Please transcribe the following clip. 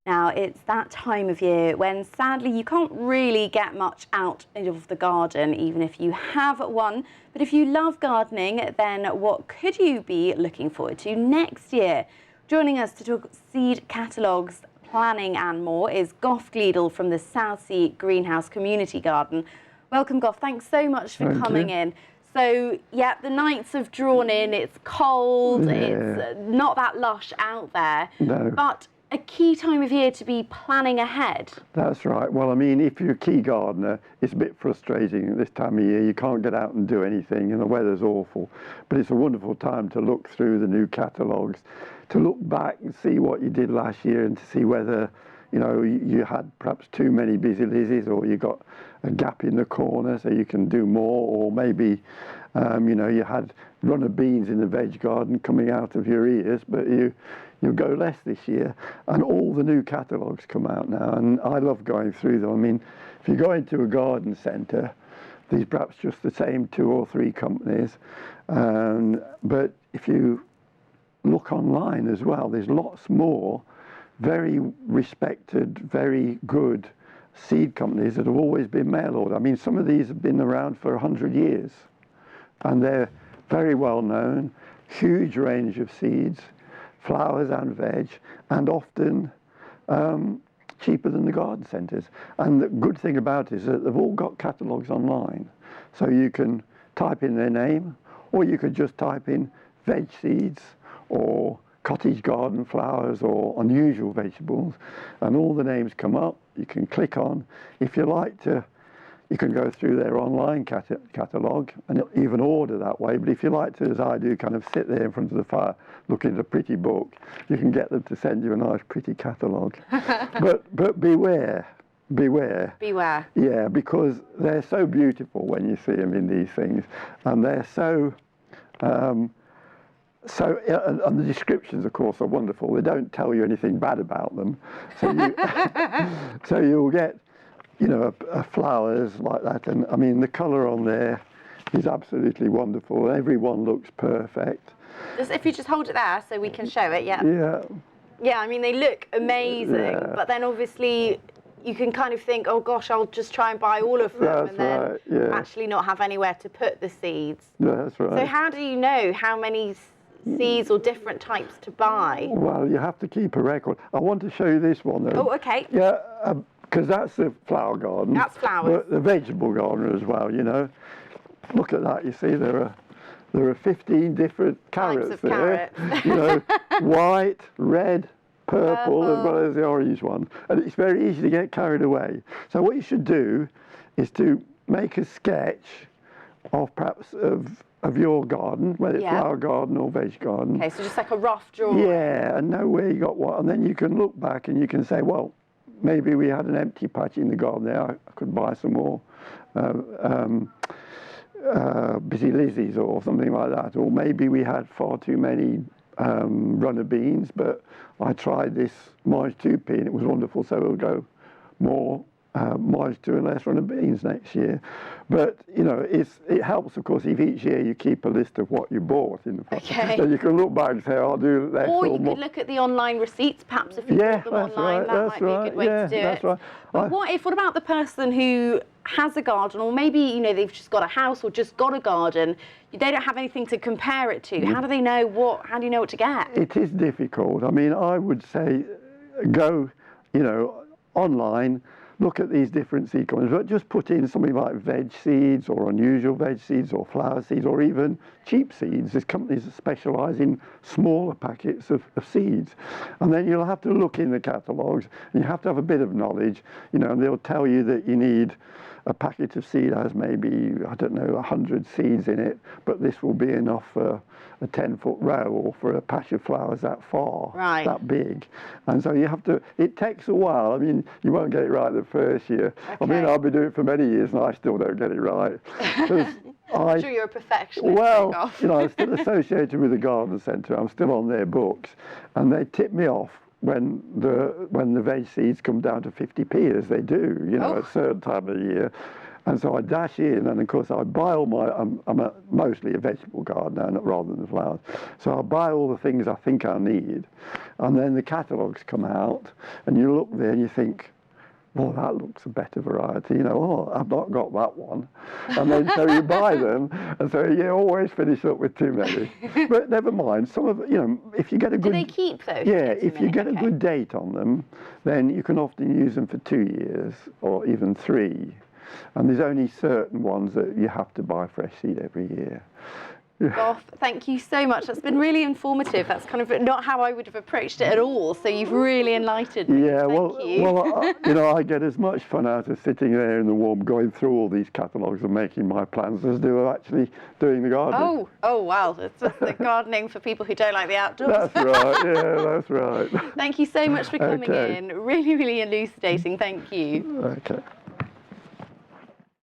Now, it's that time of year when sadly you can't really get much out of the garden, even if you have one. But if you love gardening, then what could you be looking forward to next year? Joining us to talk seed catalogues, planning and more is Gough Gleadle from the Southsea Greenhouse Community Garden. Welcome, Gough. Thanks so much for coming in. So, yeah, the nights have drawn in, it's cold, it's not that lush out there. No. But a key time of year to be planning ahead. That's right. Well, I mean, if you're a key gardener, it's a bit frustrating at this time of year. You can't get out and do anything and the weather's awful. But it's a wonderful time to look through the new catalogues, to look back and see what you did last year and to see whether, you know, you had perhaps too many busy lizzies or you got a gap in the corner so you can do more, or maybe, you know, you had runner beans in the veg garden coming out of your ears, but you'll go less this year. And all the new catalogues come out now, and I love going through them. I mean, if you go into a garden centre, there's perhaps just the same 2 or 3 companies, but if you look online as well, there's lots more very respected, very good seed companies that have always been mail order. I mean, some of these have been around for 100 years, and they're very well known, huge range of seeds, flowers and veg, and often cheaper than the garden centres. And the good thing about it is that they've all got catalogues online. So you can type in their name, or you could just type in veg seeds, or cottage garden flowers, or unusual vegetables, and all the names come up. You can click on. If you like to, you can go through their online catalogue and even order that way. But if you like to, as I do, kind of sit there in front of the fire looking at a pretty book, you can get them to send you a nice pretty catalogue. but beware. Yeah, because they're so beautiful when you see them in these things, and they're so and the descriptions, of course, are wonderful. They don't tell you anything bad about them. So, so you'll get, you know, flowers like that. And I mean, the colour on there is absolutely wonderful. Everyone looks perfect. Just if you just hold it there so we can show it, yeah. Yeah. Yeah, I mean, they look amazing, but then obviously you can kind of think, oh gosh, I'll just try and buy all of them, and then actually not have anywhere to put the seeds. That's right. So how do you know how many seeds or different types to buy? Well, you have to keep a record. I want to show you this one though. Oh, okay. Yeah, because that's the flower garden. That's flowers. But the vegetable garden as well, you know. Look at that, you see there are 15 different carrots there. Carrots. You know, white, red, purple, as well as the orange one. And it's very easy to get carried away. So what you should do is to make a sketch of perhaps of your garden, whether it's flower garden or veg garden. Okay, so just like a rough drawing. Yeah, and know where you got what, and then you can look back and you can say, well, maybe we had an empty patch in the garden there, I could buy some more busy lizzies or something like that, or maybe we had far too many runner beans, but I tried this Marge 2P and it was wonderful, so it'll go more Marge 2 and less runner beans next year. But you know, it helps, of course, if each year you keep a list of what you bought in the process. So you can look back and say, I'll do less. Or you could look at the online receipts, perhaps, if you bought them online. That might be a good way to do it. Right. But what about the person who has a garden, or maybe, you know, they've just got a house or just got a garden, they don't have anything to compare it to. How do they know how do you know what to get? It is difficult. I mean, I would say go, you know, online, look at these different seed companies, but just put in something like veg seeds or unusual veg seeds or flower seeds or even cheap seeds. There's companies that specialise in smaller packets of seeds. And then you'll have to look in the catalogues, and you have to have a bit of knowledge, you know, and they'll tell you that you need a packet of seed has maybe, I don't know, 100 seeds in it, but this will be enough for a 10-foot row or for a patch of flowers that far, that big. And so you have to, it takes a while. I mean, you won't get it right the first year. I mean, I've been doing it for many years and I still don't get it right. I'm sure you're a perfectionist. Well, you know, I'm still associated with the garden centre. I'm still on their books, and they tip me off when the veg seeds come down to 50p, as they do, you know, at a certain time of the year. And so I dash in, and of course I buy all my, I'm mostly a vegetable gardener rather than flowers. So I buy all the things I think I need, and then the catalogues come out, and you look there and you think, well, that looks a better variety, you know, oh, I've not got that one. And then so you buy them, and so you always finish up with too many. But never mind, some of, you know, if you get a good... Do they keep those? Yeah, if you get a good date on them, then you can often use them for 2 years, or even 3. And there's only certain ones that you have to buy fresh seed every year. Goff, thank you so much. That's been really informative. That's kind of not how I would have approached it at all. So you've really enlightened me. Yeah, Thank you. you know, I get as much fun out of sitting there in the warm, going through all these catalogues and making my plans as do actually doing the gardening. Oh, wow. It's just the gardening for people who don't like the outdoors. That's right. Yeah, that's right. Thank you so much for coming Okay. in. Really, really elucidating. Thank you. Okay.